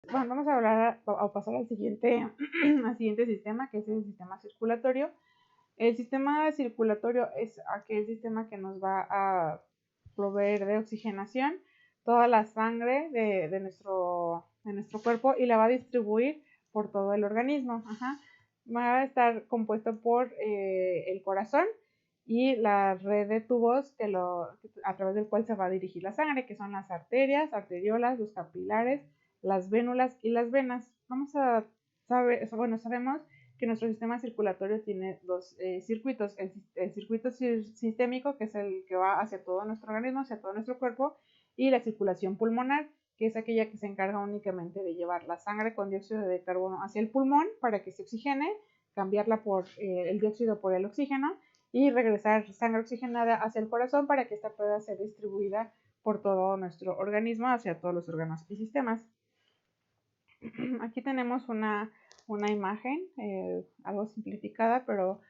Bueno, vamos a hablar a pasar al siguiente, al siguiente sistema, que es el sistema circulatorio. El sistema circulatorio es aquel sistema que nos va a proveer de oxigenación toda la sangre de nuestro cuerpo y la va a distribuir por todo el organismo. Va a estar compuesto por el corazón y la red de tubos a través del cual se va a dirigir la sangre, que son las arterias, arteriolas, los capilares, las vénulas y las venas. Sabemos que nuestro sistema circulatorio tiene dos circuitos, el circuito sistémico, que es el que va hacia todo nuestro organismo, hacia todo nuestro cuerpo, y la circulación pulmonar, que es aquella que se encarga únicamente de llevar la sangre con dióxido de carbono hacia el pulmón para que se oxigene, cambiarla por el dióxido por el oxígeno y regresar sangre oxigenada hacia el corazón para que esta pueda ser distribuida por todo nuestro organismo hacia todos los órganos y sistemas. Aquí tenemos una imagen algo simplificada, pero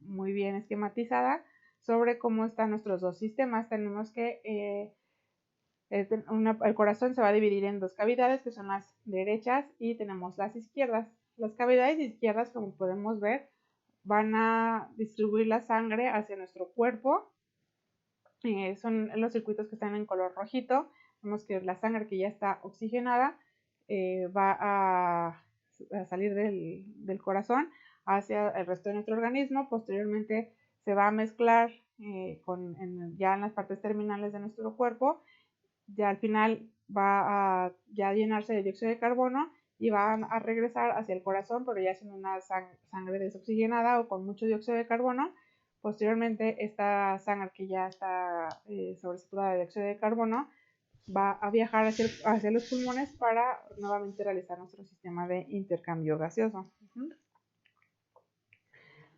muy bien esquematizada sobre cómo están nuestros dos sistemas. Tenemos que el corazón se va a dividir en dos cavidades, que son las derechas, y tenemos las izquierdas. Las cavidades izquierdas, como podemos ver, van a distribuir la sangre hacia nuestro cuerpo. Son los circuitos que están en color rojito. Vemos que la sangre que ya está oxigenada va a salir del corazón hacia el resto de nuestro organismo. Posteriormente se va a mezclar ya en las partes terminales de nuestro cuerpo. Ya al final va a ya llenarse de dióxido de carbono y va a regresar hacia el corazón, pero ya sin una sangre desoxigenada o con mucho dióxido de carbono. Posteriormente, esta sangre que ya está sobresaturada de dióxido de carbono va a viajar hacia los pulmones para nuevamente realizar nuestro sistema de intercambio gaseoso.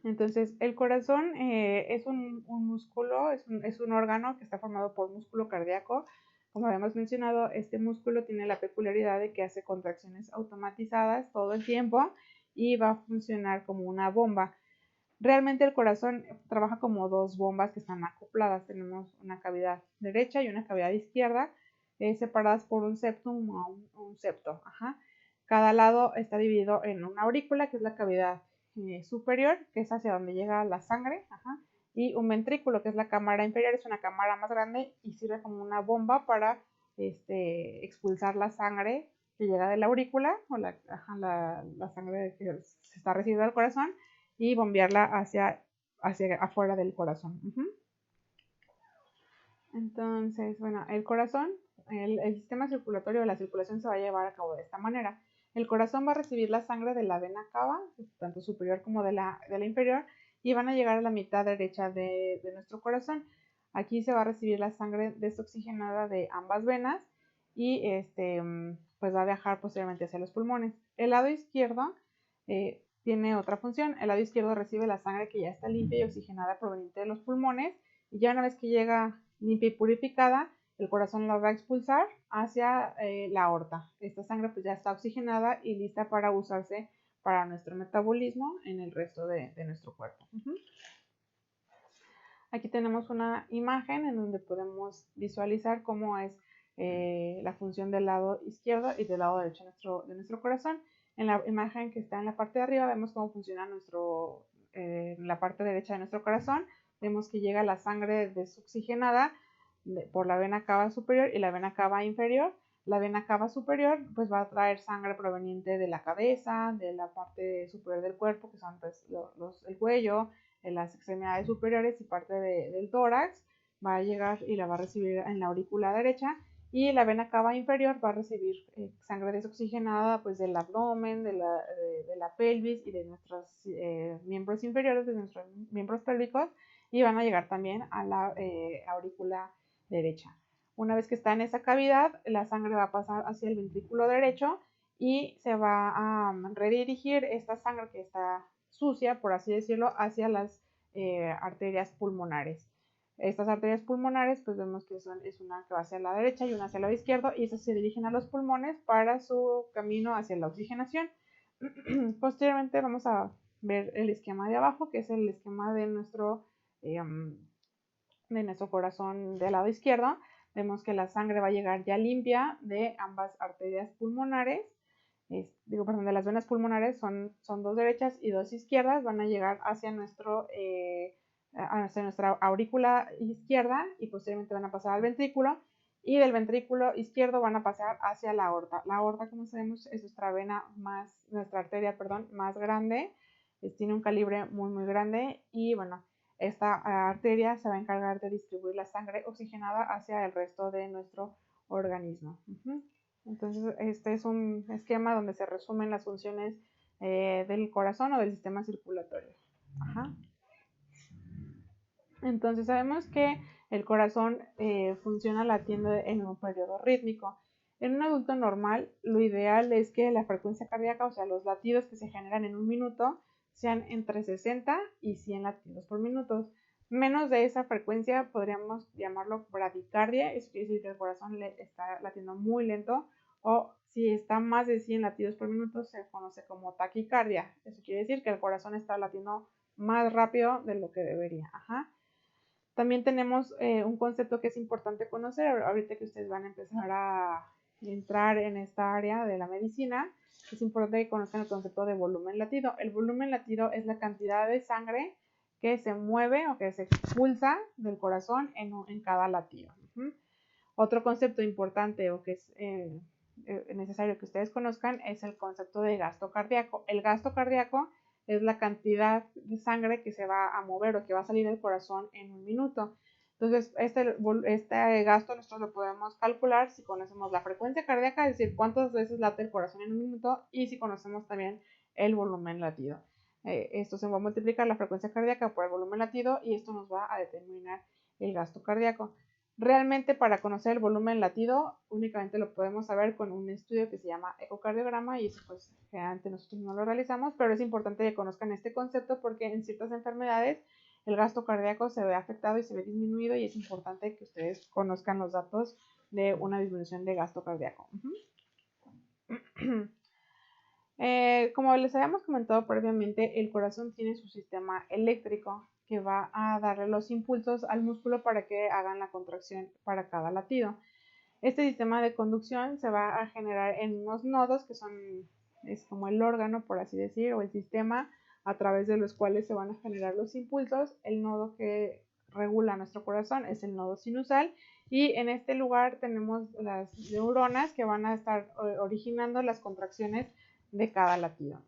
Entonces, el corazón es un músculo, es un órgano que está formado por músculo cardíaco. Como habíamos mencionado, este músculo tiene la peculiaridad de que hace contracciones automatizadas todo el tiempo y va a funcionar como una bomba. Realmente el corazón trabaja como dos bombas que están acopladas. Tenemos una cavidad derecha y una cavidad izquierda, separadas por un septum o un septo. Cada lado está dividido en una aurícula, que es la cavidad superior, que es hacia donde llega la sangre, y un ventrículo, que es la cámara inferior, es una cámara más grande y sirve como una bomba para expulsar la sangre que llega de la aurícula, o la sangre que se está recibiendo del corazón, y bombearla hacia afuera del corazón. Entonces, bueno, el corazón, el sistema circulatorio de la circulación se va a llevar a cabo de esta manera. El corazón va a recibir la sangre de la vena cava, tanto superior como de la inferior, y van a llegar a la mitad derecha de nuestro corazón. Aquí se va a recibir la sangre desoxigenada de ambas venas y pues va a viajar posteriormente hacia los pulmones. El lado izquierdo tiene otra función. El lado izquierdo recibe la sangre que ya está limpia y oxigenada proveniente de los pulmones, y ya una vez que llega limpia y purificada, el corazón la va a expulsar hacia la aorta. Esta sangre pues ya está oxigenada y lista para usarse para nuestro metabolismo en el resto de nuestro cuerpo. Aquí tenemos una imagen en donde podemos visualizar cómo es la función del lado izquierdo y del lado derecho de nuestro corazón. En la imagen que está en la parte de arriba vemos cómo funciona la parte derecha de nuestro corazón. Vemos que llega la sangre desoxigenada por la vena cava superior y la vena cava inferior. La vena cava superior pues va a traer sangre proveniente de la cabeza, de la parte superior del cuerpo, que son pues, el cuello, en las extremidades superiores y parte del tórax. Va a llegar y la va a recibir en la aurícula derecha, y la vena cava inferior va a recibir sangre desoxigenada pues del abdomen, de la pelvis y de nuestros miembros inferiores, de nuestros miembros pélvicos, y van a llegar también a la aurícula derecha. Una vez que está en esa cavidad, la sangre va a pasar hacia el ventrículo derecho y se va a redirigir esta sangre que está sucia, por así decirlo, hacia las arterias pulmonares. Estas arterias pulmonares, pues vemos que es una que va hacia la derecha y una hacia el lado izquierdo, y esas se dirigen a los pulmones para su camino hacia la oxigenación. Posteriormente vamos a ver el esquema de abajo, que es el esquema de nuestro corazón del lado izquierdo. Vemos que la sangre va a llegar ya limpia de ambas arterias pulmonares. De las venas pulmonares son dos derechas y dos izquierdas, van a llegar hacia nuestra aurícula izquierda y posteriormente van a pasar al ventrículo, y del ventrículo izquierdo van a pasar hacia la aorta. La aorta, como sabemos, es nuestra arteria más grande, tiene un calibre muy grande, y bueno, esta arteria se va a encargar de distribuir la sangre oxigenada hacia el resto de nuestro organismo. Entonces, este es un esquema donde se resumen las funciones del corazón o del sistema circulatorio. Entonces, sabemos que el corazón funciona latiendo en un periodo rítmico. En un adulto normal, lo ideal es que la frecuencia cardíaca, o sea, los latidos que se generan en un minuto, sean entre 60 y 100 latidos por minuto. Menos de esa frecuencia podríamos llamarlo bradicardia, eso quiere decir que el corazón está latiendo muy lento, o si está más de 100 latidos por minuto se conoce como taquicardia, eso quiere decir que el corazón está latiendo más rápido de lo que debería. También tenemos un concepto que es importante conocer ahorita que ustedes van a empezar a entrar en esta área de la medicina. Es importante que conozcan el concepto de volumen latido. El volumen latido es la cantidad de sangre que se mueve o que se expulsa del corazón en cada latido. Otro concepto importante o que es necesario que ustedes conozcan es el concepto de gasto cardíaco. El gasto cardíaco es la cantidad de sangre que se va a mover o que va a salir del corazón en un minuto. Entonces, este gasto nosotros lo podemos calcular si conocemos la frecuencia cardíaca, es decir, cuántas veces late el corazón en un minuto, y si conocemos también el volumen latido. Esto se va a multiplicar la frecuencia cardíaca por el volumen latido, y esto nos va a determinar el gasto cardíaco. Realmente, para conocer el volumen latido únicamente lo podemos saber con un estudio que se llama ecocardiograma, y eso pues generalmente nosotros no lo realizamos, pero es importante que conozcan este concepto porque en ciertas enfermedades el gasto cardíaco se ve afectado y se ve disminuido, y es importante que ustedes conozcan los datos de una disminución de gasto cardíaco. Como les habíamos comentado previamente, el corazón tiene su sistema eléctrico que va a darle los impulsos al músculo para que hagan la contracción para cada latido. Este sistema de conducción se va a generar en unos nodos que es como el órgano, por así decir, o el sistema a través de los cuales se van a generar los impulsos. El nodo que regula nuestro corazón es el nodo sinusal, y en este lugar tenemos las neuronas que van a estar originando las contracciones de cada latido.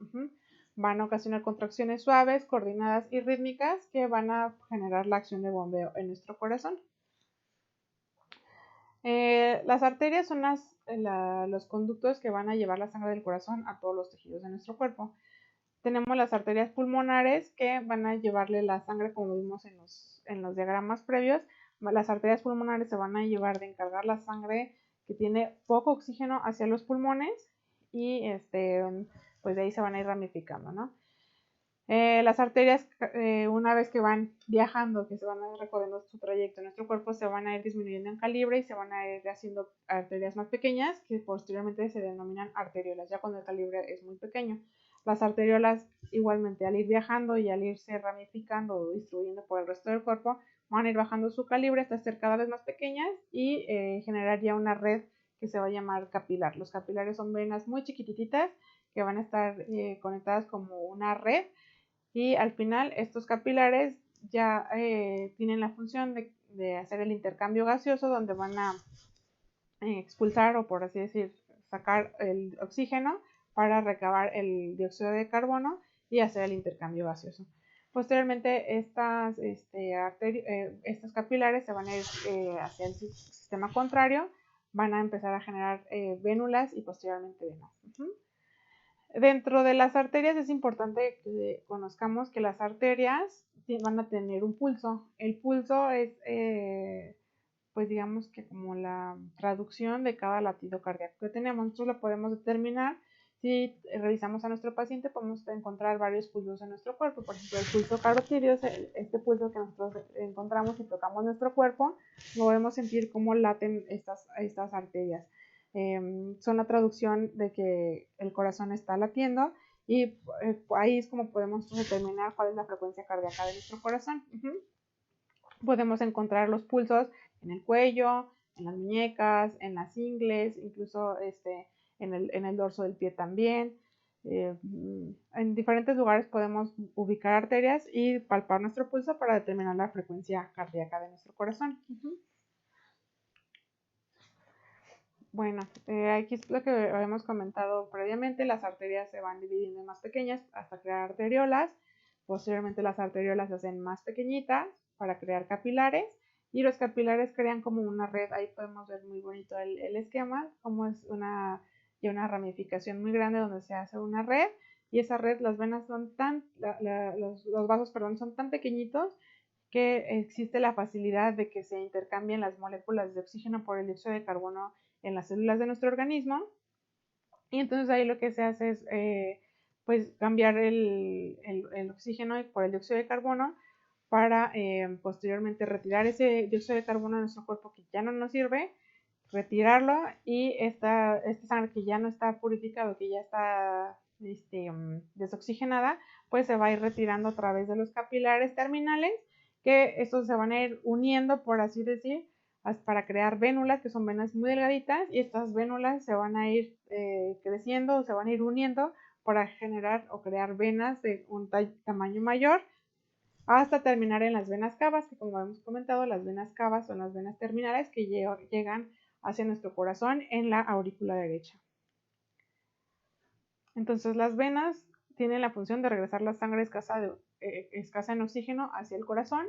Van a ocasionar contracciones suaves, coordinadas y rítmicas que van a generar la acción de bombeo en nuestro corazón. Las arterias son los conductos que van a llevar la sangre del corazón a todos los tejidos de nuestro cuerpo. Tenemos las arterias pulmonares que van a llevarle la sangre, como vimos en los diagramas previos. Las arterias pulmonares se van a llevar de encargar la sangre que tiene poco oxígeno hacia los pulmones, y pues de ahí se van a ir ramificando, ¿no? Las arterias, una vez que van viajando, que se van recorriendo su trayecto en nuestro cuerpo, se van a ir disminuyendo en calibre y se van a ir haciendo arterias más pequeñas, que posteriormente se denominan arteriolas, ya cuando el calibre es muy pequeño. Las arteriolas, igualmente, al ir viajando y al irse ramificando o distribuyendo por el resto del cuerpo, van a ir bajando su calibre hasta ser cada vez más pequeñas y generar ya una red que se va a llamar capilar. Los capilares son venas muy chiquititas que van a estar conectadas como una red, y al final estos capilares ya tienen la función de hacer el intercambio gaseoso, donde van a expulsar, o por así decir, sacar el oxígeno para recabar el dióxido de carbono y hacer el intercambio gaseoso. Posteriormente estos capilares se van a ir hacia el sistema contrario, van a empezar a generar vénulas y posteriormente venas. Dentro de las arterias es importante que conozcamos que las arterias van a tener un pulso. El pulso es, pues digamos que como la traducción de cada latido cardíaco que tenemos. Nosotros lo podemos determinar si revisamos a nuestro paciente, podemos encontrar varios pulsos en nuestro cuerpo. Por ejemplo, el pulso carotídeo es este pulso que nosotros encontramos si tocamos nuestro cuerpo. Podemos sentir cómo laten estas arterias. Son la traducción de que el corazón está latiendo, y ahí es como podemos determinar cuál es la frecuencia cardíaca de nuestro corazón. Podemos encontrar los pulsos en el cuello, las muñecas, en las ingles, incluso en el dorso del pie también. En diferentes lugares podemos ubicar arterias y palpar nuestro pulso para determinar la frecuencia cardíaca de nuestro corazón. Bueno, aquí es lo que habíamos comentado previamente, las arterias se van dividiendo en más pequeñas hasta crear arteriolas, posteriormente las arteriolas se hacen más pequeñitas para crear capilares y los capilares crean como una red, ahí podemos ver muy bonito el esquema, como es una ramificación muy grande donde se hace una red y esa red, las venas son los vasos, perdón, son tan pequeñitos que existe la facilidad de que se intercambien las moléculas de oxígeno por el dióxido de carbono en las células de nuestro organismo y entonces ahí lo que se hace es pues cambiar el oxígeno por el dióxido de carbono para posteriormente retirar ese dióxido de carbono de nuestro cuerpo que ya no nos sirve, retirarlo y esta sangre que ya no está purificada, que ya está desoxigenada, pues se va a ir retirando a través de los capilares terminales, que estos se van a ir uniendo, por así decir, para crear vénulas, que son venas muy delgaditas, y estas vénulas se van a ir creciendo o se van a ir uniendo para generar o crear venas de un tamaño mayor hasta terminar en las venas cavas, que como hemos comentado, las venas cavas son las venas terminales que llegan hacia nuestro corazón en la aurícula derecha. Entonces las venas tienen la función de regresar la sangre escasa en oxígeno hacia el corazón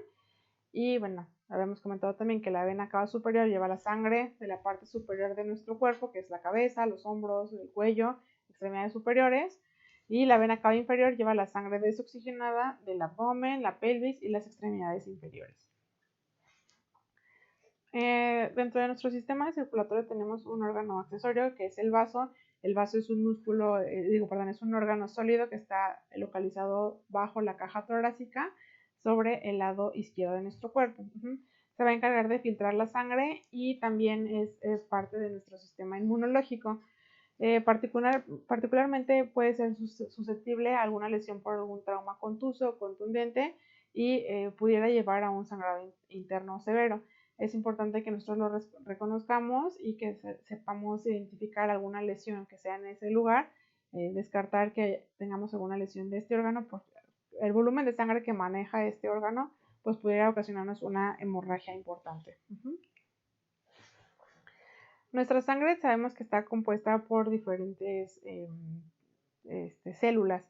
y bueno, habíamos comentado también que la vena cava superior lleva la sangre de la parte superior de nuestro cuerpo, que es la cabeza, los hombros, el cuello, extremidades superiores, y la vena cava inferior lleva la sangre desoxigenada del abdomen, la pelvis y las extremidades inferiores. Dentro de nuestro sistema circulatorio tenemos un órgano accesorio que es el vaso. El vaso es un músculo, es un órgano sólido que está localizado bajo la caja torácica sobre el lado izquierdo de nuestro cuerpo. Se va a encargar de filtrar la sangre y también es parte de nuestro sistema inmunológico. Particularmente puede ser susceptible a alguna lesión por algún trauma contuso o contundente y pudiera llevar a un sangrado interno severo. Es importante que nosotros lo reconozcamos y que sepamos identificar alguna lesión que sea en ese lugar, descartar que tengamos alguna lesión de este órgano, porque el volumen de sangre que maneja este órgano pues pudiera ocasionarnos una hemorragia importante. Nuestra sangre sabemos que está compuesta por diferentes células.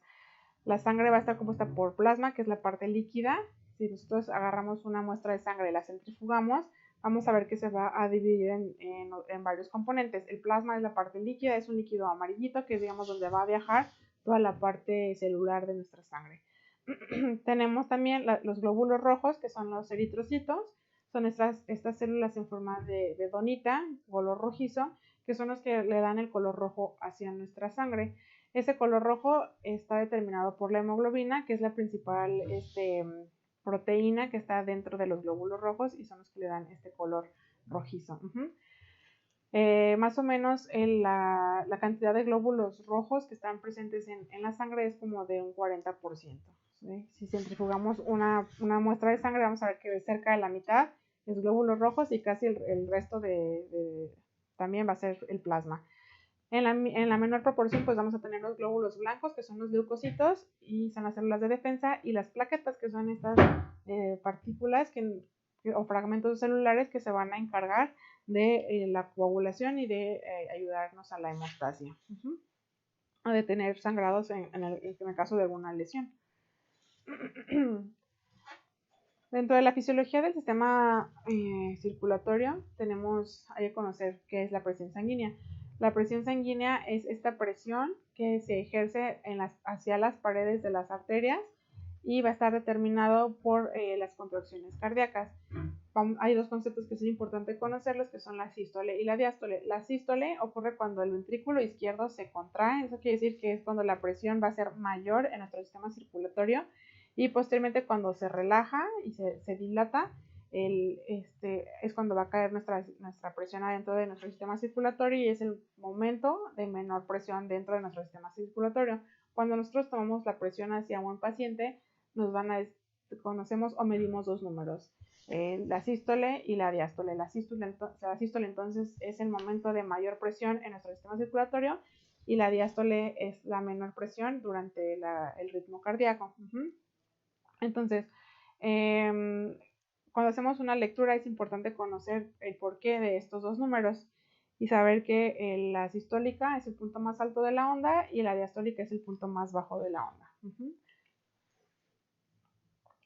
La sangre va a estar compuesta por plasma, que es la parte líquida. Si nosotros agarramos una muestra de sangre y la centrifugamos, vamos a ver que se va a dividir en varios componentes. El plasma es la parte líquida, es un líquido amarillito, que es digamos donde va a viajar toda la parte celular de nuestra sangre. Tenemos también los glóbulos rojos, que son los eritrocitos. Son estas células en forma de donita, color rojizo, que son los que le dan el color rojo hacia nuestra sangre. Ese color rojo está determinado por la hemoglobina, que es la principal proteína que está dentro de los glóbulos rojos y son los que le dan este color rojizo. Más o menos la cantidad de glóbulos rojos que están presentes en la sangre es como de un 40%. ¿Sí? Si centrifugamos una muestra de sangre, vamos a ver que de cerca de la mitad es glóbulos rojos y casi el resto también va a ser el plasma. En la menor proporción, pues vamos a tener los glóbulos blancos, que son los leucocitos, y son las células de defensa, y las plaquetas, que son estas partículas o fragmentos celulares que se van a encargar de la coagulación y de ayudarnos a la hemostasia, a detener sangrados en el caso de alguna lesión. Dentro de la fisiología del sistema circulatorio tenemos que conocer qué es la presión sanguínea. La presión sanguínea es esta presión que se ejerce hacia las paredes de las arterias y va a estar determinado por las contracciones cardíacas. Hay dos conceptos que son importantes conocerlos, que son la sístole y la diástole. La sístole ocurre cuando el ventrículo izquierdo se contrae, eso quiere decir que es cuando la presión va a ser mayor en nuestro sistema circulatorio, y posteriormente cuando se relaja y se dilata, es cuando va a caer nuestra presión adentro de nuestro sistema circulatorio y es el momento de menor presión dentro de nuestro sistema circulatorio. Cuando nosotros tomamos la presión hacia un paciente, nos van a conocemos o medimos dos números, la sístole y la diástole. La sístole entonces es el momento de mayor presión en nuestro sistema circulatorio y la diástole es la menor presión durante el ritmo cardíaco. Entonces, cuando hacemos una lectura es importante conocer el porqué de estos dos números y saber que la sistólica es el punto más alto de la onda y la diastólica es el punto más bajo de la onda.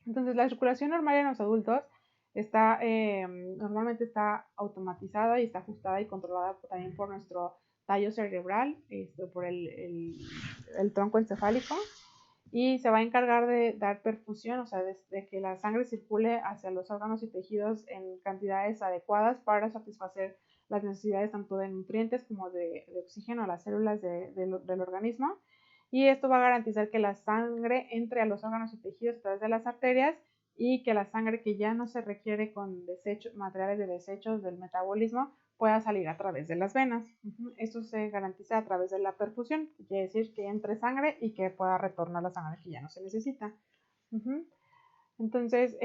Entonces, la circulación normal en los adultos normalmente está automatizada y está ajustada y controlada también por nuestro tallo cerebral, por el tronco encefálico, y se va a encargar de dar perfusión, o sea, de que la sangre circule hacia los órganos y tejidos en cantidades adecuadas para satisfacer las necesidades tanto de nutrientes como de oxígeno a las células del organismo. Y esto va a garantizar que la sangre entre a los órganos y tejidos a través de las arterias y que la sangre que ya no se requiere con materiales de desechos del metabolismo pueda salir a través de las venas. Esto se garantiza a través de la perfusión, que quiere decir que entre sangre y que pueda retornar la sangre que ya no se necesita. Entonces,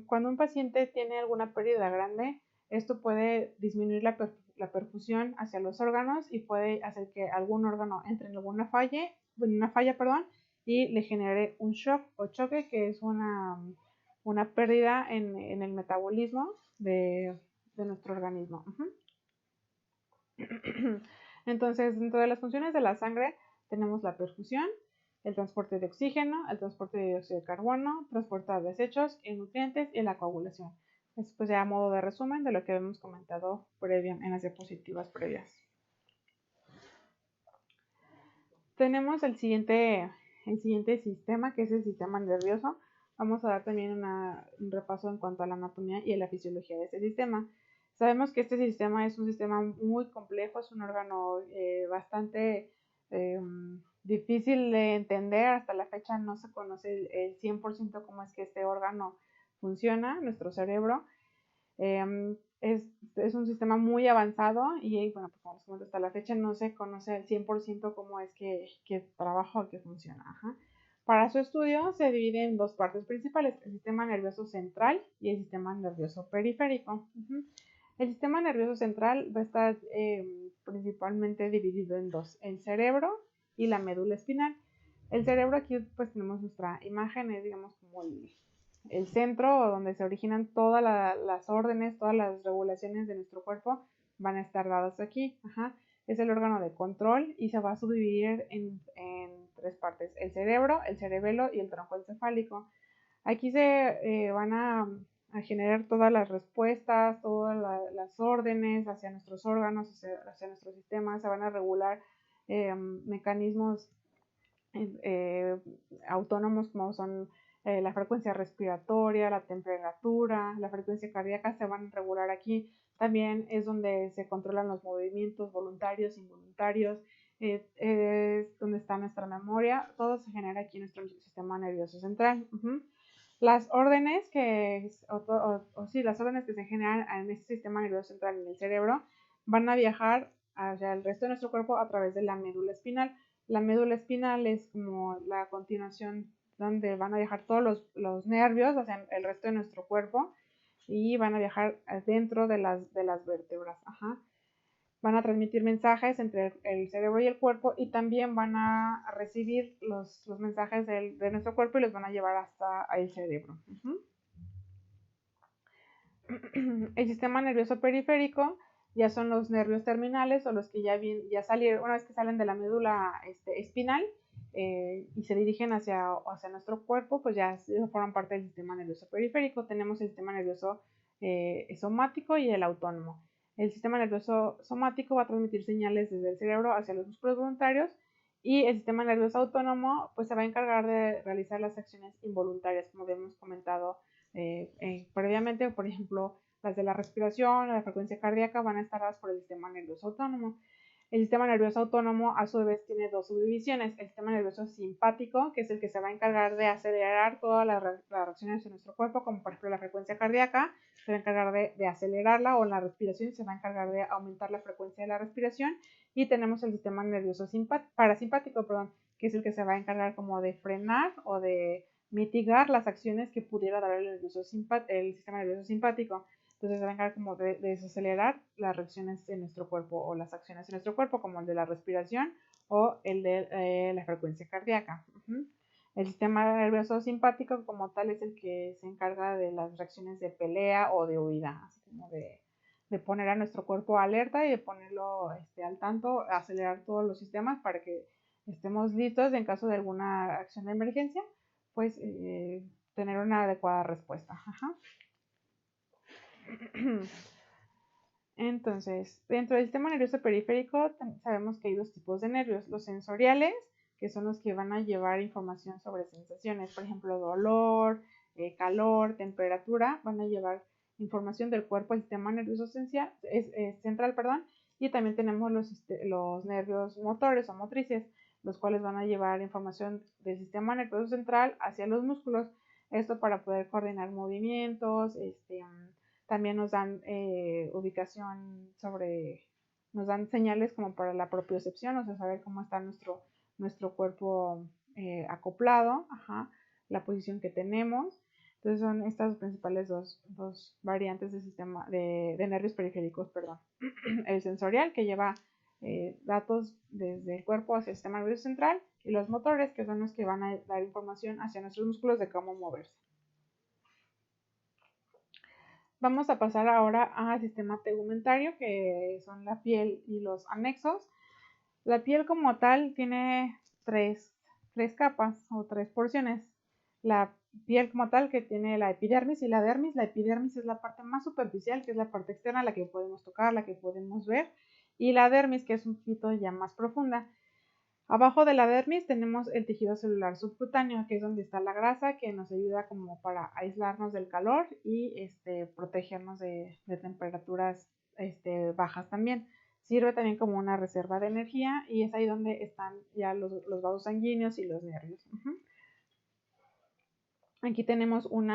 cuando un paciente tiene alguna pérdida grande, esto puede disminuir la perfusión hacia los órganos y puede hacer que algún órgano entre en una falla, y le genere un shock o choque, que es una pérdida en el metabolismo de nuestro organismo. Entonces, dentro de las funciones de la sangre tenemos la perfusión, el transporte de oxígeno, el transporte de dióxido de carbono, transporte de desechos y nutrientes y la coagulación. Esto pues ya a modo de resumen de lo que hemos comentado en las diapositivas previas. Tenemos el siguiente sistema, que es el sistema nervioso. Vamos a dar también un repaso en cuanto a la anatomía y a la fisiología de este sistema. Sabemos que este sistema es un sistema muy complejo, es un órgano bastante difícil de entender. Hasta la fecha no se conoce el 100% cómo es que este órgano funciona, nuestro cerebro. Es un sistema muy avanzado y bueno, pues como les comento, hasta la fecha no se conoce al 100% cómo es que trabaja o que funciona. Para su estudio se divide en dos partes principales, el sistema nervioso central y el sistema nervioso periférico. El sistema nervioso central va a estar principalmente dividido en dos, el cerebro y la médula espinal. El cerebro, aquí pues tenemos nuestra imagen, es digamos como el centro donde se originan todas las órdenes, todas las regulaciones de nuestro cuerpo van a estar dadas aquí. Es el órgano de control y se va a subdividir en tres partes, el cerebro, el cerebelo y el tronco encefálico. Aquí se van a generar todas las respuestas, todas las órdenes hacia nuestros órganos, hacia nuestro sistema. Se van a regular mecanismos autónomos como son la frecuencia respiratoria, la temperatura, la frecuencia cardíaca, se van a regular aquí. También es donde se controlan los movimientos voluntarios, involuntarios, es donde está nuestra memoria. Todo se genera aquí en nuestro sistema nervioso central. Las órdenes las órdenes que se generan en este sistema nervioso central en el cerebro van a viajar hacia el resto de nuestro cuerpo a través de la médula espinal. La médula espinal es como la continuación donde van a viajar todos los nervios hacia el resto de nuestro cuerpo y van a viajar dentro de las vértebras. Van a transmitir mensajes entre el cerebro y el cuerpo y también van a recibir los mensajes de nuestro cuerpo y los van a llevar hasta el cerebro. El sistema nervioso periférico ya son los nervios terminales o los que ya salieron, una vez que salen de la médula espinal y se dirigen hacia nuestro cuerpo, pues ya forman parte del sistema nervioso periférico. Tenemos el sistema nervioso somático y el autónomo. El sistema nervioso somático va a transmitir señales desde el cerebro hacia los músculos voluntarios y el sistema nervioso autónomo pues se va a encargar de realizar las acciones involuntarias, como habíamos comentado previamente. Por ejemplo, las de la respiración, la frecuencia cardíaca van a estar dadas por el sistema nervioso autónomo. El sistema nervioso autónomo a su vez tiene dos subdivisiones, el sistema nervioso simpático, que es el que se va a encargar de acelerar todas las reacciones de nuestro cuerpo, como por ejemplo la frecuencia cardíaca, se va a encargar de acelerarla, o la respiración se va a encargar de aumentar la frecuencia de la respiración, y tenemos el sistema nervioso parasimpático, que es el que se va a encargar como de frenar o de mitigar las acciones que pudiera dar el sistema nervioso simpático. Entonces se va a encargar como de desacelerar las reacciones en nuestro cuerpo o las acciones en nuestro cuerpo, como el de la respiración o el de la frecuencia cardíaca. El sistema nervioso simpático como tal es el que se encarga de las reacciones de pelea o de huida, así como de poner a nuestro cuerpo alerta y de ponerlo al tanto, acelerar todos los sistemas para que estemos listos en caso de alguna acción de emergencia, pues tener una adecuada respuesta. Ajá. Entonces, dentro del sistema nervioso periférico sabemos que hay dos tipos de nervios, los sensoriales, que son los que van a llevar información sobre sensaciones, por ejemplo, dolor, calor, temperatura, van a llevar información del cuerpo al sistema nervioso central, perdón, y también tenemos los nervios motores o motrices, los cuales van a llevar información del sistema nervioso central hacia los músculos, esto para poder coordinar movimientos, también nos dan ubicación nos dan señales como para la propiocepción, o sea, saber cómo está nuestro cuerpo acoplado, ajá, la posición que tenemos. Entonces son estas principales dos variantes de sistema de nervios periféricos, perdón. El sensorial, que lleva datos desde el cuerpo hacia el sistema nervioso central, y los motores, que son los que van a dar información hacia nuestros músculos de cómo moverse. Vamos a pasar ahora al sistema tegumentario, que son la piel y los anexos. La piel como tal tiene tres capas o tres porciones. La piel como tal, que tiene la epidermis y la dermis. La epidermis es la parte más superficial, que es la parte externa, la que podemos tocar, la que podemos ver. Y la dermis, que es un poquito ya más profunda. Abajo de la dermis tenemos el tejido celular subcutáneo, que es donde está la grasa, que nos ayuda como para aislarnos del calor y protegernos de temperaturas bajas también. Sirve también como una reserva de energía y es ahí donde están ya los vasos sanguíneos y los nervios. Aquí tenemos un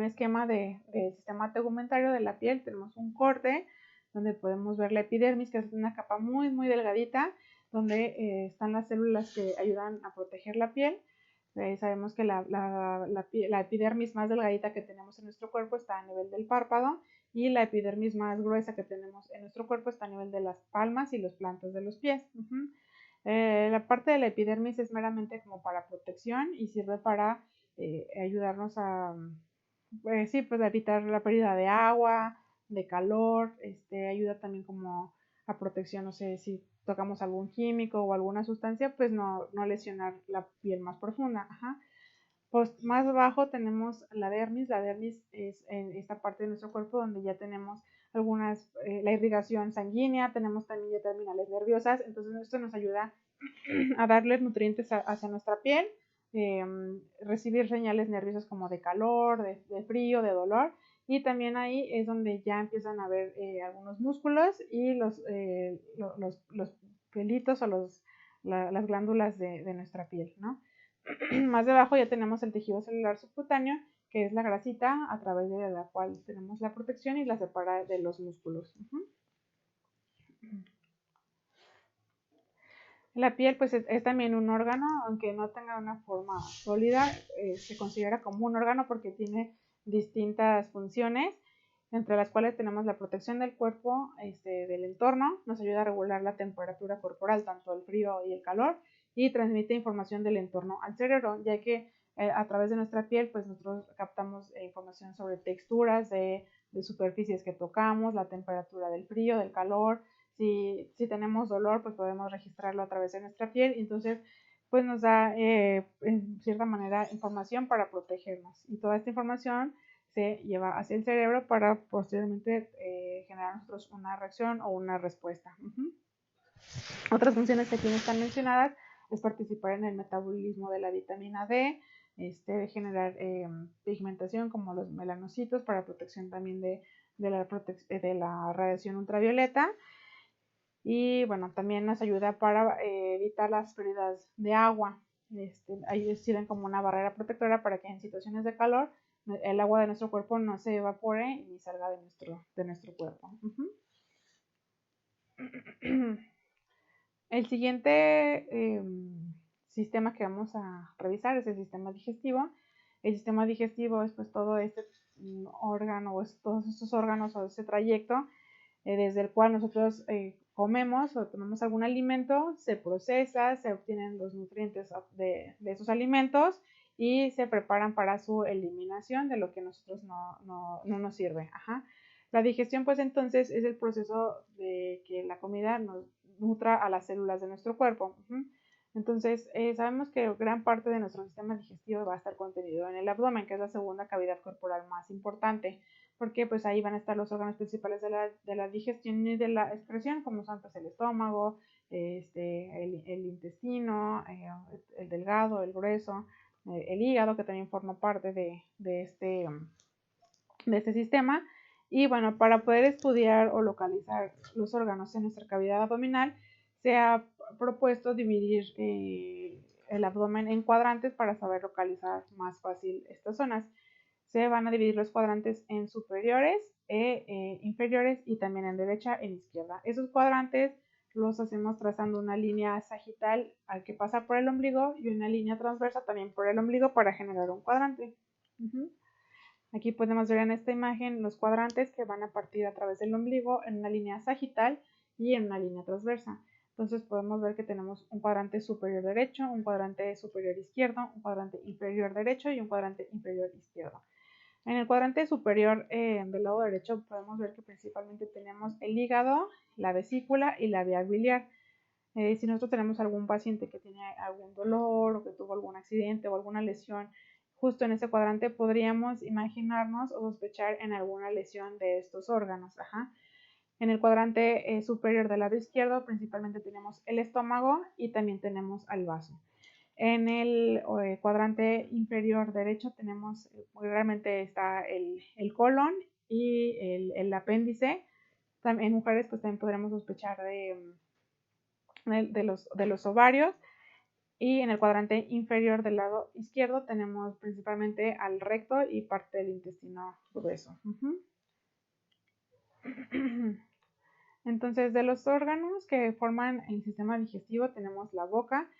esquema del sistema tegumentario de la piel. Tenemos un corte donde podemos ver la epidermis, que es una capa muy, muy delgadita, donde están las células que ayudan a proteger la piel. Sabemos que la epidermis más delgadita que tenemos en nuestro cuerpo está a nivel del párpado y la epidermis más gruesa que tenemos en nuestro cuerpo está a nivel de las palmas y las plantas de los pies. La parte de la epidermis es meramente como para protección y sirve para ayudarnos a, sí, pues a evitar la pérdida de agua, de calor, ayuda también como a protección, no sé, si tocamos algún químico o alguna sustancia, pues no lesionar la piel más profunda. Ajá. Pues más abajo tenemos la dermis es esta parte de nuestro cuerpo donde ya tenemos la irrigación sanguínea, tenemos también ya terminales nerviosas, entonces esto nos ayuda a darle nutrientes hacia nuestra piel, recibir señales nerviosas como de calor, de frío, de dolor, y también ahí es donde ya empiezan a ver algunos músculos y los pelitos o las glándulas de nuestra piel, ¿no? Más debajo ya tenemos el tejido celular subcutáneo, que es la grasita a través de la cual tenemos la protección y la separa de los músculos. La piel pues es también un órgano, aunque no tenga una forma sólida, se considera como un órgano porque tiene distintas funciones, entre las cuales tenemos la protección del cuerpo, del entorno, nos ayuda a regular la temperatura corporal, tanto el frío y el calor, y transmite información del entorno al cerebro, ya que a través de nuestra piel pues nosotros captamos información sobre texturas de superficies que tocamos, la temperatura del frío, del calor. Si tenemos dolor, pues podemos registrarlo a través de nuestra piel. Entonces, pues nos da, en cierta manera, información para protegernos. Y toda esta información se lleva hacia el cerebro para posteriormente generar nosotros una reacción o una respuesta. Otras funciones que aquí no están mencionadas es participar en el metabolismo de la vitamina D, de generar pigmentación como los melanocitos para protección también de la radiación ultravioleta. Y bueno, también nos ayuda para evitar las pérdidas de agua. Ellos sirven como una barrera protectora para que en situaciones de calor el agua de nuestro cuerpo no se evapore y salga de nuestro cuerpo. El siguiente sistema que vamos a revisar es el sistema digestivo, El sistema digestivo es pues todo este órgano o todos estos órganos o ese trayecto desde el cual nosotros comemos o tomamos algún alimento, se procesa, se obtienen los nutrientes de esos alimentos y se preparan para su eliminación de lo que a nosotros no nos sirve. Ajá. La digestión pues entonces es el proceso de que la comida nos nutra a las células de nuestro cuerpo. Entonces sabemos que gran parte de nuestro sistema digestivo va a estar contenido en el abdomen, que es la segunda cavidad corporal más importante, porque pues ahí van a estar los órganos principales de la digestión y de la excreción, como son pues el estómago, el intestino, el delgado, el grueso, el hígado, que también forma parte de este sistema. Y bueno, para poder estudiar o localizar los órganos en nuestra cavidad abdominal, se ha propuesto dividir el abdomen en cuadrantes para saber localizar más fácil estas zonas. Se van a dividir los cuadrantes en superiores e inferiores y también en derecha e izquierda. Esos cuadrantes los hacemos trazando una línea sagital al que pasa por el ombligo y una línea transversa también por el ombligo para generar un cuadrante. Aquí podemos ver en esta imagen los cuadrantes que van a partir a través del ombligo en una línea sagital y en una línea transversa. Entonces podemos ver que tenemos un cuadrante superior derecho, un cuadrante superior izquierdo, un cuadrante inferior derecho y un cuadrante inferior izquierdo. En el cuadrante superior del lado derecho podemos ver que principalmente tenemos el hígado, la vesícula y la vía biliar. Si nosotros tenemos algún paciente que tiene algún dolor o que tuvo algún accidente o alguna lesión justo en ese cuadrante, podríamos imaginarnos o sospechar en alguna lesión de estos órganos. Ajá. En el cuadrante superior del lado izquierdo principalmente tenemos el estómago y también tenemos al vaso. En el cuadrante inferior derecho tenemos, realmente está el colon y el apéndice. En mujeres pues también podremos sospechar de los ovarios. Y en el cuadrante inferior del lado izquierdo tenemos principalmente al recto y parte del intestino grueso. Entonces, de los órganos que forman el sistema digestivo tenemos la boca,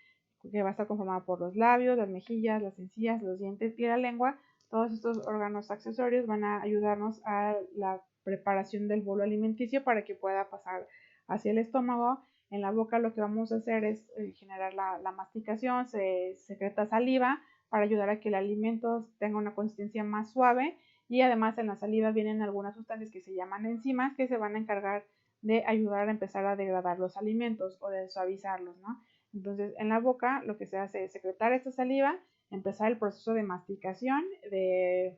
que va a estar conformada por los labios, las mejillas, las encías, los dientes y la lengua. Todos estos órganos accesorios van a ayudarnos a la preparación del bolo alimenticio para que pueda pasar hacia el estómago. En la boca lo que vamos a hacer es generar la masticación, se secreta saliva para ayudar a que el alimento tenga una consistencia más suave, y además en la saliva vienen algunas sustancias que se llaman enzimas que se van a encargar de ayudar a empezar a degradar los alimentos o de suavizarlos, ¿no? Entonces en la boca lo que se hace es secretar esta saliva, empezar el proceso de masticación, de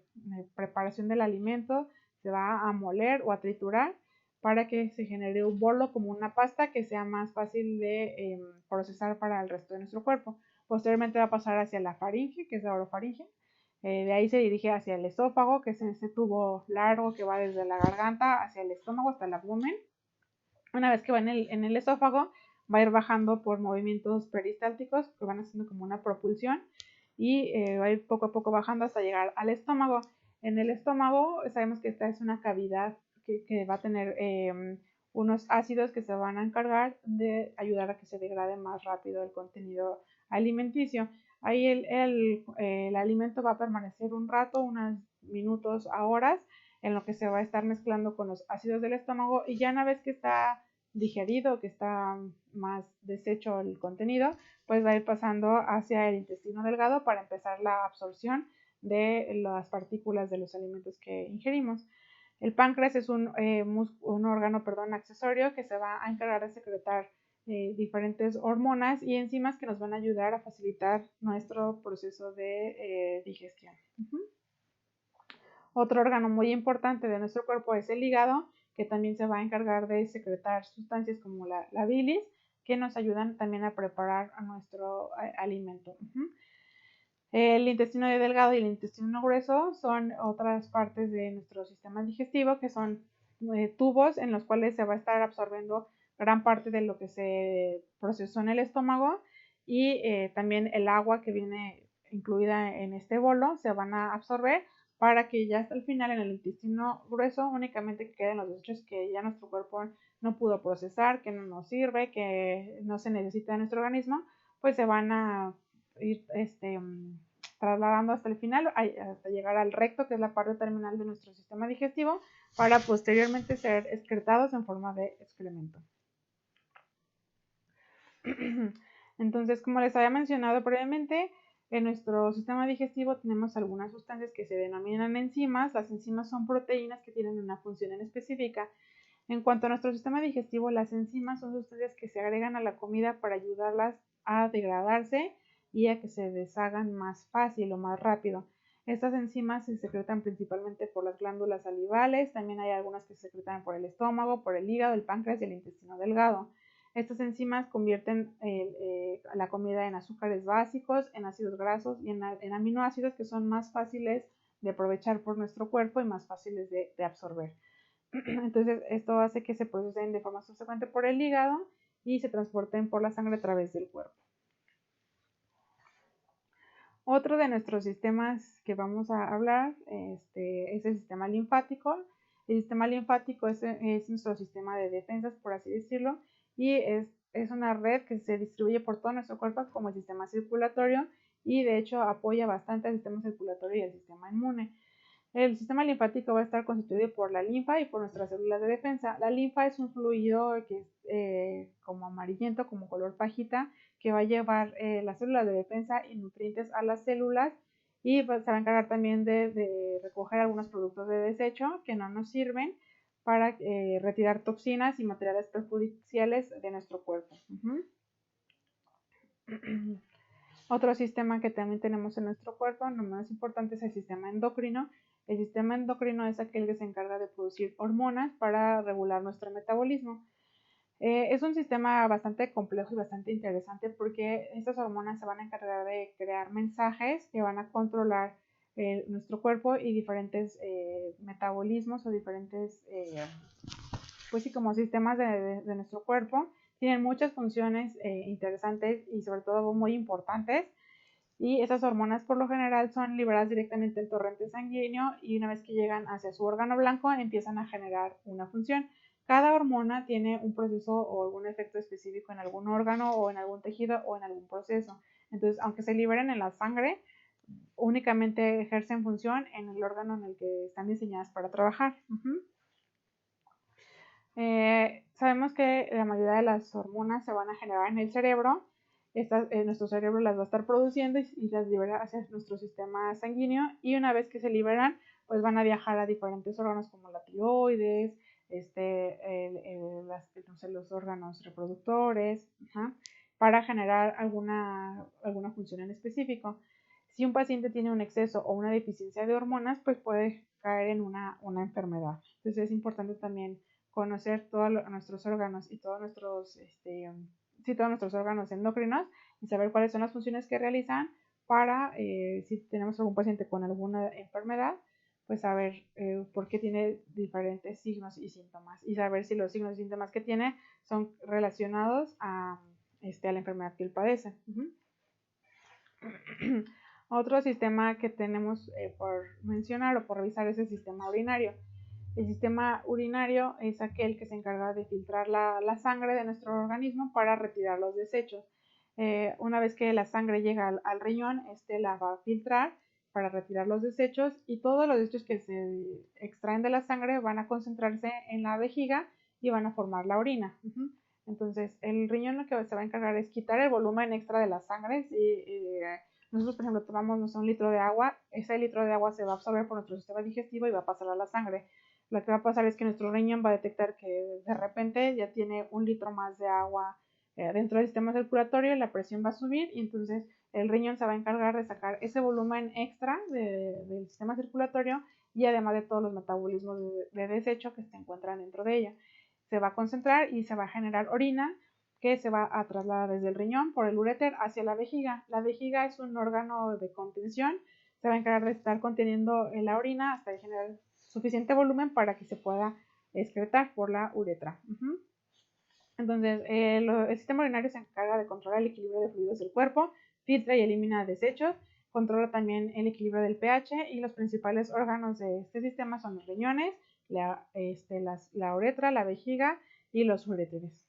preparación del alimento, se va a moler o a triturar para que se genere un bolo como una pasta que sea más fácil de procesar para el resto de nuestro cuerpo. Posteriormente va a pasar hacia la faringe, que es la orofaringe. De ahí se dirige hacia el esófago, que es ese tubo largo que va desde la garganta hacia el estómago hasta el abdomen. Una vez que va en el esófago, va a ir bajando por movimientos peristálticos que van haciendo como una propulsión y va a ir poco a poco bajando hasta llegar al estómago. En el estómago sabemos que esta es una cavidad que va a tener unos ácidos que se van a encargar de ayudar a que se degrade más rápido el contenido alimenticio. Ahí el alimento va a permanecer un rato, unos minutos a horas, en lo que se va a estar mezclando con los ácidos del estómago, y ya una vez que está digerido, que está más deshecho el contenido, pues va a ir pasando hacia el intestino delgado para empezar la absorción de las partículas de los alimentos que ingerimos. El páncreas es un órgano accesorio que se va a encargar de secretar diferentes hormonas y enzimas que nos van a ayudar a facilitar nuestro proceso de digestión. Otro órgano muy importante de nuestro cuerpo es el hígado, que también se va a encargar de secretar sustancias como la bilis, que nos ayudan también a preparar nuestro alimento. El intestino delgado y el intestino grueso son otras partes de nuestro sistema digestivo, que son tubos en los cuales se va a estar absorbiendo gran parte de lo que se procesó en el estómago, y también el agua que viene incluida en este bolo se van a absorber para que ya hasta el final en el intestino grueso únicamente queden los desechos que ya nuestro cuerpo no pudo procesar, que no nos sirve, que no se necesita en nuestro organismo, pues se van a ir trasladando hasta el final, hasta llegar al recto, que es la parte terminal de nuestro sistema digestivo, para posteriormente ser excretados en forma de excremento. Entonces, como les había mencionado previamente, en nuestro sistema digestivo tenemos algunas sustancias que se denominan enzimas. Las enzimas son proteínas que tienen una función en específica. En cuanto a nuestro sistema digestivo, las enzimas son sustancias que se agregan a la comida para ayudarlas a degradarse y a que se deshagan más fácil o más rápido. Estas enzimas se secretan principalmente por las glándulas salivales, también hay algunas que se secretan por el estómago, por el hígado, el páncreas y el intestino delgado. Estas enzimas convierten la comida en azúcares básicos, en ácidos grasos y en aminoácidos que son más fáciles de aprovechar por nuestro cuerpo y más fáciles de absorber. Entonces, esto hace que se procesen de forma subsecuente por el hígado y se transporten por la sangre a través del cuerpo. Otro de nuestros sistemas que vamos a hablar es el sistema linfático. El sistema linfático es nuestro sistema de defensas, por así decirlo, y es una red que se distribuye por todo nuestro cuerpo como el sistema circulatorio y de hecho apoya bastante al sistema circulatorio y al sistema inmune. El sistema linfático va a estar constituido por la linfa y por nuestras células de defensa. La linfa es un fluido que es como amarillento, como color pajita, que va a llevar las células de defensa y nutrientes a las células y pues, se va a encargar también de recoger algunos productos de desecho que no nos sirven para retirar toxinas y materiales perjudiciales de nuestro cuerpo. Otro sistema que también tenemos en nuestro cuerpo, no más importante, es el sistema endocrino. El sistema endocrino es aquel que se encarga de producir hormonas para regular nuestro metabolismo. Es un sistema bastante complejo y bastante interesante porque estas hormonas se van a encargar de crear mensajes que van a controlar nuestro cuerpo y diferentes metabolismos o diferentes pues sí, como sistemas de nuestro cuerpo. Tienen muchas funciones interesantes y sobre todo muy importantes. Y esas hormonas por lo general son liberadas directamente del torrente sanguíneo y una vez que llegan hacia su órgano blanco empiezan a generar una función. Cada hormona tiene un proceso o algún efecto específico en algún órgano o en algún tejido o en algún proceso. Entonces, aunque se liberen en la sangre, únicamente ejercen función en el órgano en el que están diseñadas para trabajar. Sabemos que la mayoría de las hormonas se van a generar en el cerebro. Nuestro cerebro las va a estar produciendo y las libera hacia nuestro sistema sanguíneo y una vez que se liberan pues van a viajar a diferentes órganos como la tiroides, los órganos reproductores, para generar alguna función en específico. Si un paciente tiene un exceso o una deficiencia de hormonas pues puede caer en una enfermedad. Entonces es importante también conocer todos nuestros órganos y todos nuestros órganos endocrinos y saber cuáles son las funciones que realizan para, si tenemos algún paciente con alguna enfermedad, pues saber por qué tiene diferentes signos y síntomas y saber si los signos y síntomas que tiene son relacionados a la enfermedad que él padece. Otro sistema que tenemos por mencionar o por revisar es el sistema urinario. El sistema urinario es aquel que se encarga de filtrar la sangre de nuestro organismo para retirar los desechos. Una vez que la sangre llega al riñón, la va a filtrar para retirar los desechos y todos los desechos que se extraen de la sangre van a concentrarse en la vejiga y van a formar la orina. Entonces, el riñón lo que se va a encargar es quitar el volumen extra de la sangre. Nosotros, por ejemplo, tomamos un litro de agua, ese litro de agua se va a absorber por nuestro sistema digestivo y va a pasar a la sangre. Lo que va a pasar es que nuestro riñón va a detectar que de repente ya tiene un litro más de agua dentro del sistema circulatorio, la presión va a subir y entonces el riñón se va a encargar de sacar ese volumen extra del sistema circulatorio y además de todos los metabolismos de desecho que se encuentran dentro de ella. Se va a concentrar y se va a generar orina que se va a trasladar desde el riñón por el uréter hacia la vejiga. La vejiga es un órgano de contención, se va a encargar de estar conteniendo la orina hasta generar suficiente volumen para que se pueda excretar por la uretra. Entonces, el sistema urinario se encarga de controlar el equilibrio de fluidos del cuerpo, filtra y elimina desechos, controla también el equilibrio del pH y los principales órganos de este sistema son los riñones, la uretra, la vejiga y los uréteres.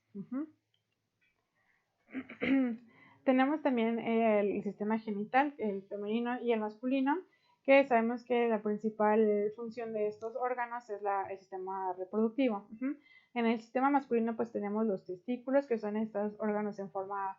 Tenemos también el sistema genital, el femenino y el masculino, que sabemos que la principal función de estos órganos es el sistema reproductivo. En el sistema masculino pues tenemos los testículos, que son estos órganos en forma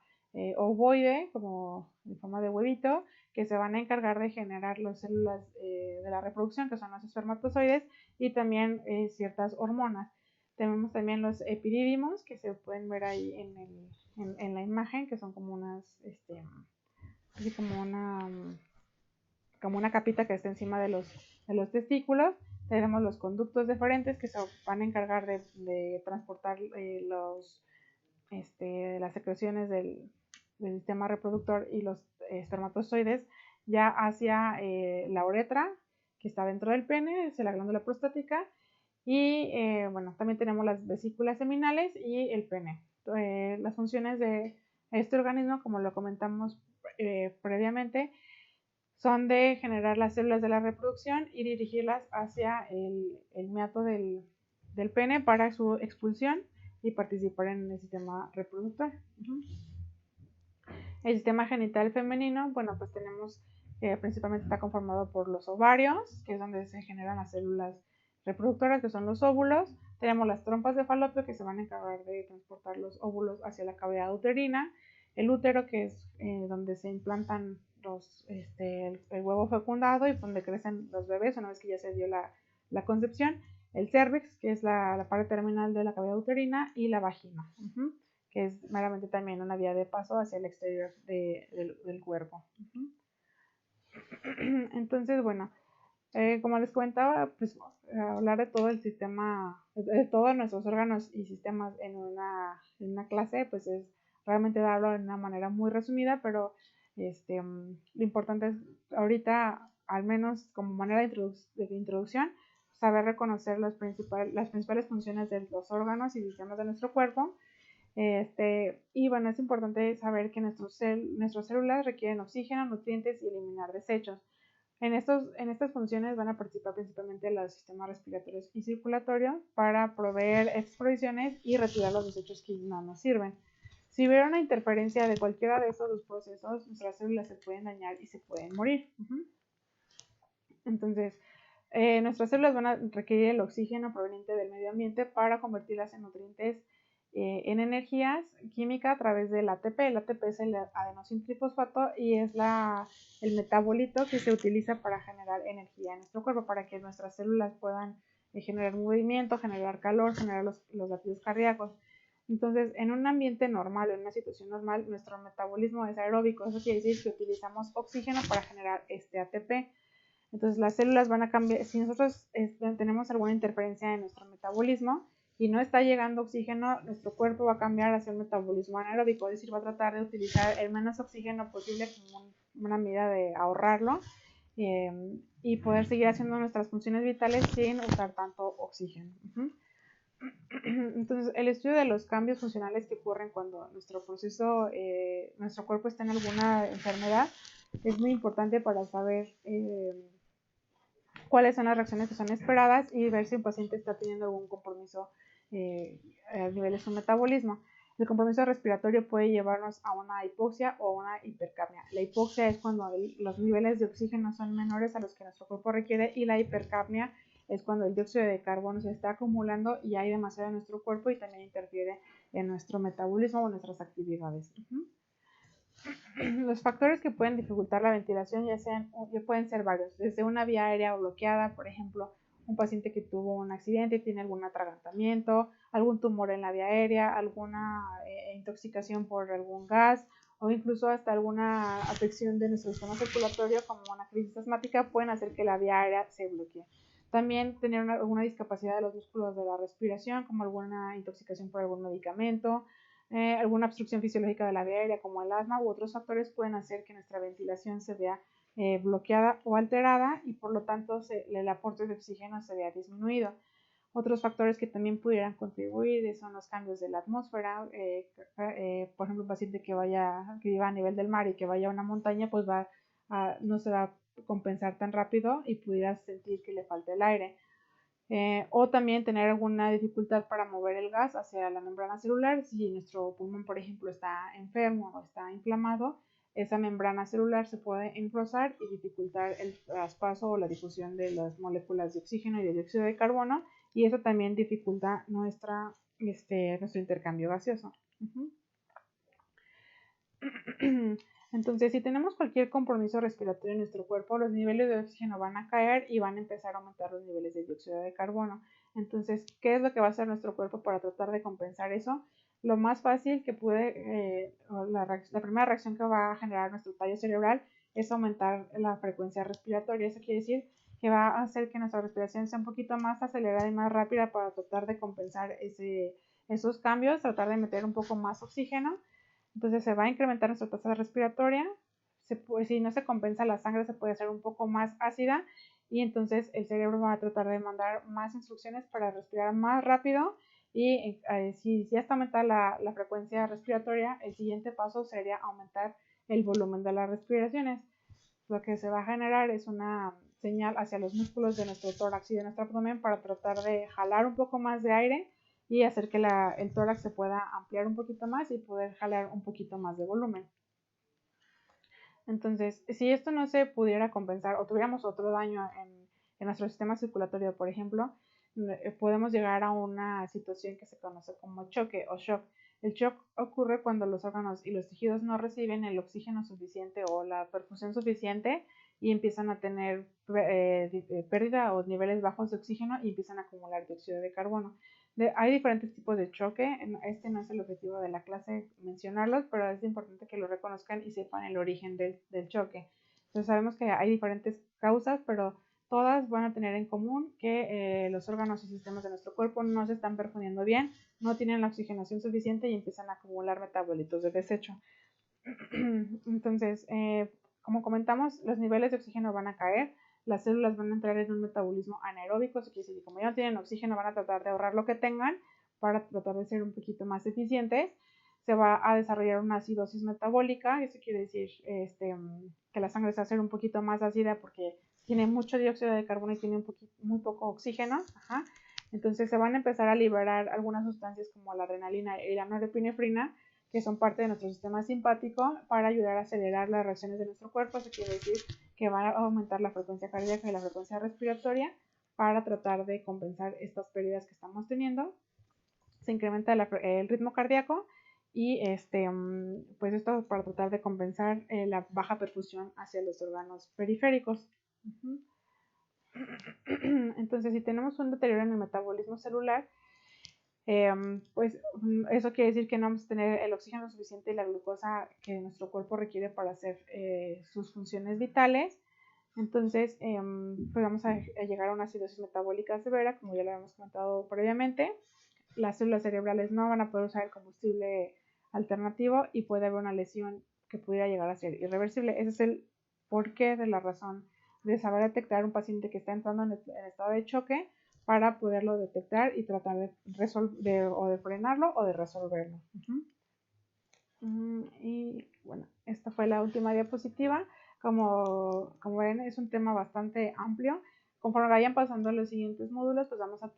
ovoide, como en forma de huevito, que se van a encargar de generar las células de la reproducción, que son los espermatozoides, y también ciertas hormonas. Tenemos también los epidídimos, que se pueden ver ahí en la imagen, que son como unas, así como una capita que está encima de los testículos. Tenemos los conductos deferentes, que se van a encargar de transportar las secreciones del sistema reproductor y los espermatozoides ya hacia la uretra, que está dentro del pene, es la glándula prostática. Y bueno, también tenemos las vesículas seminales y el pene. Las funciones de este organismo, como lo comentamos previamente, son de generar las células de la reproducción y dirigirlas hacia el meato del pene para su expulsión y participar en el sistema reproductor. El sistema genital femenino, bueno, pues tenemos, principalmente está conformado por los ovarios, que es donde se generan las células reproductoras, que son los óvulos. Tenemos las trompas de falopio, que se van a encargar de transportar los óvulos hacia la cavidad uterina. El útero, que es donde se implantan el huevo fecundado y donde crecen los bebés una vez que ya se dio la concepción. El cervix, que es la parte terminal de la cavidad uterina, y la vagina, que es meramente también una vía de paso hacia el exterior del cuerpo. Entonces, bueno, como les comentaba, pues hablar de todo el sistema, de todos nuestros órganos y sistemas en una clase, pues es realmente darlo de una manera muy resumida, pero lo importante es ahorita, al menos como manera de introducción, saber reconocer las principales funciones de los órganos y sistemas de nuestro cuerpo. Y bueno, es importante saber que nuestras células requieren oxígeno, nutrientes y eliminar desechos. En estas funciones van a participar principalmente los sistemas respiratorios y circulatorios para proveer estas provisiones y retirar los desechos que no nos sirven. Si hubiera una interferencia de cualquiera de estos dos procesos, nuestras células se pueden dañar y se pueden morir. Entonces, nuestras células van a requerir el oxígeno proveniente del medio ambiente para convertirlas en nutrientes en energías químicas a través del ATP. El ATP es el adenosintrifosfato y es el metabolito que se utiliza para generar energía en nuestro cuerpo, para que nuestras células puedan generar movimiento, generar calor, generar los latidos cardíacos. Entonces, en un ambiente normal, en una situación normal, nuestro metabolismo es aeróbico. Eso quiere decir que utilizamos oxígeno para generar este ATP. Entonces, las células van a cambiar. Si nosotros tenemos alguna interferencia en nuestro metabolismo y no está llegando oxígeno, nuestro cuerpo va a cambiar hacia un metabolismo anaeróbico, es decir, va a tratar de utilizar el menos oxígeno posible como una medida de ahorrarlo y poder seguir haciendo nuestras funciones vitales sin usar tanto oxígeno. Entonces, el estudio de los cambios funcionales que ocurren cuando nuestro cuerpo está en alguna enfermedad es muy importante para saber cuáles son las reacciones que son esperadas y ver si un paciente está teniendo algún compromiso a nivel de su metabolismo. El compromiso respiratorio puede llevarnos a una hipoxia o una hipercapnia. La hipoxia es cuando los niveles de oxígeno son menores a los que nuestro cuerpo requiere, y la hipercapnia es cuando el dióxido de carbono se está acumulando y hay demasiado en nuestro cuerpo y también interfiere en nuestro metabolismo o nuestras actividades. Los factores que pueden dificultar la ventilación ya pueden ser varios, desde una vía aérea bloqueada, por ejemplo, un paciente que tuvo un accidente y tiene algún atragantamiento, algún tumor en la vía aérea, alguna intoxicación por algún gas, o incluso hasta alguna afección de nuestro sistema circulatorio como una crisis asmática, pueden hacer que la vía aérea se bloquee. También tener alguna discapacidad de los músculos de la respiración, como alguna intoxicación por algún medicamento, alguna obstrucción fisiológica de la vía aérea como el asma u otros factores pueden hacer que nuestra ventilación se vea bloqueada o alterada y por lo tanto el aporte de oxígeno se vea disminuido. Otros factores que también pudieran contribuir son los cambios de la atmósfera. Por ejemplo, un paciente que viva a nivel del mar y que vaya a una montaña, pues no se va a compensar tan rápido y pudiera sentir que le falta el aire. O también tener alguna dificultad para mover el gas hacia la membrana celular. Si nuestro pulmón, por ejemplo, está enfermo o está inflamado, esa membrana celular se puede engrosar y dificultar el traspaso o la difusión de las moléculas de oxígeno y de dióxido de carbono, y eso también dificulta nuestro intercambio gaseoso. Entonces, si tenemos cualquier compromiso respiratorio en nuestro cuerpo, los niveles de oxígeno van a caer y van a empezar a aumentar los niveles de dióxido de carbono. Entonces, ¿qué es lo que va a hacer nuestro cuerpo para tratar de compensar eso? Lo más fácil que la primera reacción que va a generar nuestro tallo cerebral es aumentar la frecuencia respiratoria. Eso quiere decir que va a hacer que nuestra respiración sea un poquito más acelerada y más rápida para tratar de compensar esos cambios, tratar de meter un poco más oxígeno. Entonces se va a incrementar nuestra tasa respiratoria. Si no se compensa la sangre, se puede hacer un poco más ácida, y entonces el cerebro va a tratar de mandar más instrucciones para respirar más rápido. Y si ya está aumentada la frecuencia respiratoria, el siguiente paso sería aumentar el volumen de las respiraciones. Lo que se va a generar es una señal hacia los músculos de nuestro tórax y de nuestro abdomen para tratar de jalar un poco más de aire y hacer que el tórax se pueda ampliar un poquito más y poder jalar un poquito más de volumen. Entonces, si esto no se pudiera compensar o tuviéramos otro daño en nuestro sistema circulatorio, por ejemplo, podemos llegar a una situación que se conoce como choque o shock. El shock ocurre cuando los órganos y los tejidos no reciben el oxígeno suficiente o la perfusión suficiente y empiezan a tener pérdida o niveles bajos de oxígeno y empiezan a acumular dióxido de carbono. Hay diferentes tipos de choque. Este no es el objetivo de la clase mencionarlos, pero es importante que lo reconozcan y sepan el origen del choque. Entonces sabemos que hay diferentes causas, pero todas van a tener en común que los órganos y sistemas de nuestro cuerpo no se están perfundiendo bien, no tienen la oxigenación suficiente y empiezan a acumular metabolitos de desecho. Entonces, como comentamos, los niveles de oxígeno van a caer, las células van a entrar en un metabolismo anaeróbico, eso quiere decir que como ya no tienen oxígeno van a tratar de ahorrar lo que tengan para tratar de ser un poquito más eficientes. Se va a desarrollar una acidosis metabólica, eso quiere decir que la sangre se va a hacer un poquito más ácida porque tiene mucho dióxido de carbono y tiene muy poco oxígeno. Entonces se van a empezar a liberar algunas sustancias como la adrenalina y la norepinefrina, que son parte de nuestro sistema simpático, para ayudar a acelerar las reacciones de nuestro cuerpo. Eso quiere decir que va a aumentar la frecuencia cardíaca y la frecuencia respiratoria para tratar de compensar estas pérdidas que estamos teniendo. Se incrementa el ritmo cardíaco y pues esto para tratar de compensar la baja perfusión hacia los órganos periféricos. Entonces, si tenemos un deterioro en el metabolismo celular, pues eso quiere decir que no vamos a tener el oxígeno suficiente y la glucosa que nuestro cuerpo requiere para hacer sus funciones vitales. Entonces, pues vamos a llegar a una acidosis metabólica severa, como ya lo habíamos comentado previamente. Las células cerebrales no van a poder usar el combustible alternativo y puede haber una lesión que pudiera llegar a ser irreversible. Ese es el porqué de la razón de saber detectar un paciente que está entrando en estado de choque, para poderlo detectar y tratar de frenarlo o de resolverlo. Y bueno, esta fue la última diapositiva. Como ven, es un tema bastante amplio. Conforme vayan pasando los siguientes módulos, pues vamos a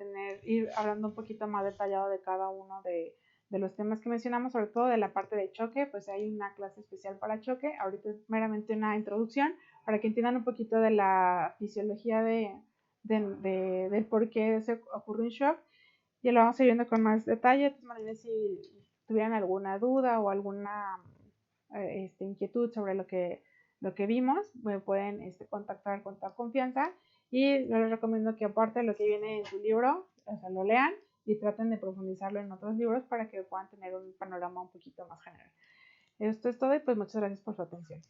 ir hablando un poquito más detallado de cada uno de los temas que mencionamos, sobre todo de la parte de choque. Pues hay una clase especial para choque. Ahorita es meramente una introducción para que entiendan un poquito de la fisiología del por qué se ocurre un shock. Ya lo vamos a ir viendo con más detalle. De todas maneras, si tuvieran alguna duda o alguna inquietud sobre lo que vimos, me pueden contactar con toda confianza, y yo les recomiendo que aparte de lo que viene en su libro, o sea, lo lean y traten de profundizarlo en otros libros para que puedan tener un panorama un poquito más general. Esto es todo y pues muchas gracias por su atención.